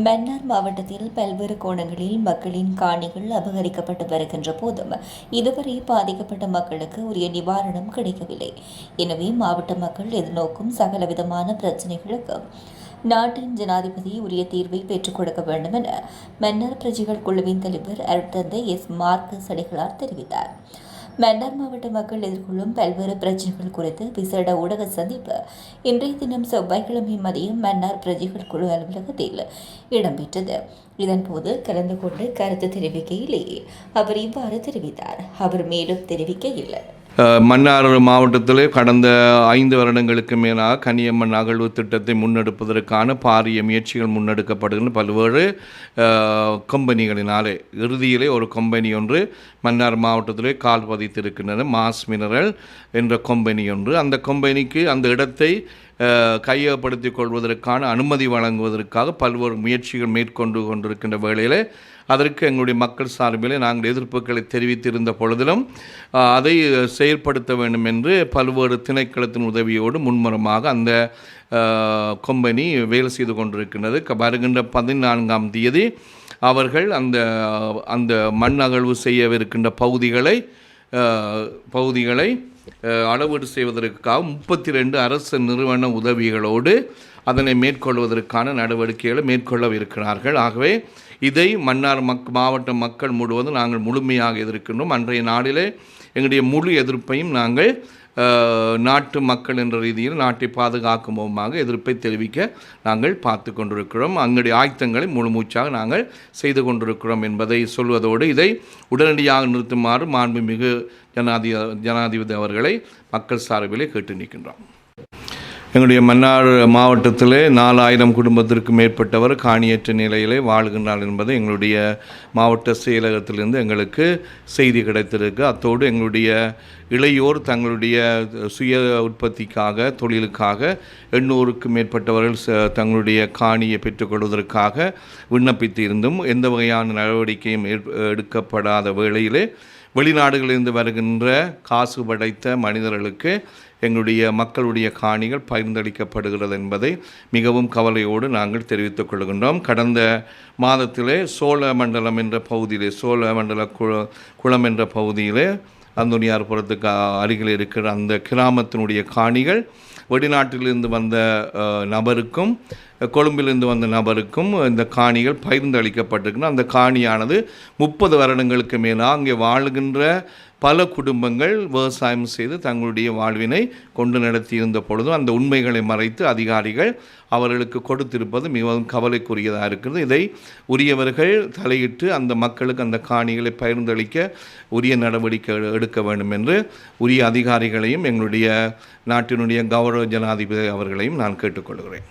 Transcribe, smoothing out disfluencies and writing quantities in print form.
மன்னார் மாவட்டத்தில் பல்வேறு கோணங்களில் மக்களின் காணிகள் அபகரிக்கப்பட்டு வருகின்ற போதும் இதுவரை பாதிக்கப்பட்ட மக்களுக்கு உரிய நிவாரணம் கிடைக்கவில்லை. எனவே மாவட்ட மக்கள் எதிர்நோக்கும் சகலவிதமான பிரச்சினைகளுக்கு நாட்டின் ஜனாதிபதி உரிய தீர்வை பெற்றுக் கொடுக்க வேண்டும் என மன்னார் பிரஜைகள் குழுவின் தலைவர் அருட்தந்தை எஸ் மார்க்கஸ் அடிகளார் தெரிவித்தார். மன்னார் மாவட்ட மக்கள் எதிர்கொள்ளும் பல்வேறு பிரச்சினைகள் குறித்து விசேட ஊடக சந்திப்பு இன்றைய தினம் செவ்வாய்க்கிழமை மதியம் மன்னார் பிரஜைகள் குழு அலுவலகத்தில் இடம்பெற்றது. இதன்போது கலந்து கொண்டு கருத்து தெரிவிக்கையிலேயே அவர் இவ்வாறு தெரிவித்தார். அவர் மேலும் தெரிவிக்கையில், மன்னார் மாவட்டத்திலே கடந்த 5 வருடங்களுக்கு மேலாக கனியம்மன் அகழ்வு திட்டத்தை முன்னெடுப்பதற்கான பாரிய முயற்சிகள் முன்னெடுக்கப்படுகின்ற பல்வேறு கம்பெனிகளினாலே இறுதியிலே ஒரு கம்பெனி ஒன்று மன்னார் மாவட்டத்திலே கால் பதித்திருக்கின்றன. மாஸ் மினரல் என்ற கம்பெனி ஒன்று. அந்த கம்பெனிக்கு அந்த இடத்தை கையகப்படுத்திக் கொள்வதற்கான அனுமதி வழங்குவதற்காக பல்வேறு முயற்சிகள் மேற்கொண்டு கொண்டிருக்கின்ற வேளையில் அதற்கு எங்களுடைய மக்கள் சார்பில் நாங்கள் எதிர்ப்புகளை தெரிவித்திருந்த பொழுதிலும் அதை செயல்படுத்த வேண்டும் என்று பல்வேறு திணைக்களத்தின் உதவியோடு முன்முறமாக அந்த கம்பெனி வேலை செய்து கொண்டிருக்கின்றது. வருகின்ற 14ஆம் தேதி அவர்கள் அந்த மண் அகழ்வு செய்யவிருக்கின்ற பகுதிகளை அளவீடு செய்வதற்காக 32 அரசு நிறுவன உதவிகளோடு அதனை மேற்கொள்வதற்கான நடவடிக்கைகளை மேற்கொள்ளவிருக்கிறார்கள். ஆகவே இதை மன்னார் மாவட்ட மக்கள் முழுவதும் நாங்கள் முழுமையாக எதிர்க்கின்றோம். அன்றைய நாளிலே எங்களுடைய முழு எதிர்ப்பையும் நாங்கள் நாட்டு மக்கள் என்ற ரீதியில் நாட்டை பாதுகாக்கும் முகமாக எதிர்ப்பை தெரிவிக்க நாங்கள் பார்த்து கொண்டிருக்கிறோம். அங்களுடைய ஆயத்தங்களை முழுமூச்சாக நாங்கள் செய்து கொண்டிருக்கிறோம் என்பதை சொல்வதோடு இதை உடனடியாக நிறுத்துமாறு மாண்புமிகு ஜனாதிபதி அவர்களை மக்கள் சார்பிலே கேட்டு நிற்கின்றோம். எங்களுடைய மன்னார் மாவட்டத்திலே 4000 குடும்பத்திற்கு மேற்பட்டவர் காணியற்ற நிலையிலே வாழ்கின்றார் என்பது எங்களுடைய மாவட்ட செயலகத்திலிருந்து எங்களுக்கு செய்தி கிடைத்திருக்கு. அத்தோடு எங்களுடைய இளையோர் தங்களுடைய சுய உற்பத்திக்காக தொழிலுக்காக 800க்கும் மேற்பட்டவர்கள் தங்களுடைய காணியை பெற்றுக்கொள்வதற்காக விண்ணப்பித்து இருந்தும் எந்த வகையான நடவடிக்கையும் எடுக்கப்படாத வேளையிலே வெளிநாடுகளிலிருந்து வருகின்ற காசு படைத்த மனிதர்களுக்கு எங்களுடைய மக்களுடைய காணிகள் பகிர்ந்தளிக்கப்படுகிறது என்பதை மிகவும் கவலையோடு நாங்கள் தெரிவித்துக் கொள்கின்றோம். கடந்த மாதத்திலே சோழமண்டலம் என்ற பகுதியிலே சோழமண்டல குளம் என்ற பகுதியிலே அந்தோனியார்புரத்துக்கு அருகில் இருக்கிற அந்த கிராமத்தினுடைய காணிகள் வெளிநாட்டிலிருந்து வந்த நபருக்கும் கொழும்பிலிருந்து வந்த நபருக்கும் இந்த காணிகள் பகிர்ந்தளிக்கப்பட்டிருக்கின்றன. அந்த காணியானது 30 வருடங்களுக்கு மேலாக அங்கே வாழுகின்ற பல குடும்பங்கள் விவசாயம் செய்து தங்களுடைய வாழ்வினை கொண்டு நடத்தியிருந்த பொழுதும் அந்த உண்மைகளை மறைத்து அதிகாரிகள் அவர்களுக்கு கொடுத்திருப்பது மிகவும் கவலைக்குரியதாக இருக்கிறது. இதை உரியவர்கள் தலையிட்டு அந்த மக்களுக்கு அந்த காணிகளை பகிர்ந்தளிக்க உரிய நடவடிக்கை எடுக்க வேண்டும் என்று உரிய அதிகாரிகளையும் எங்களுடைய நாட்டினுடைய கௌரவ ஜனாதிபதி அவர்களையும் நான் கேட்டுக்கொள்கிறேன்.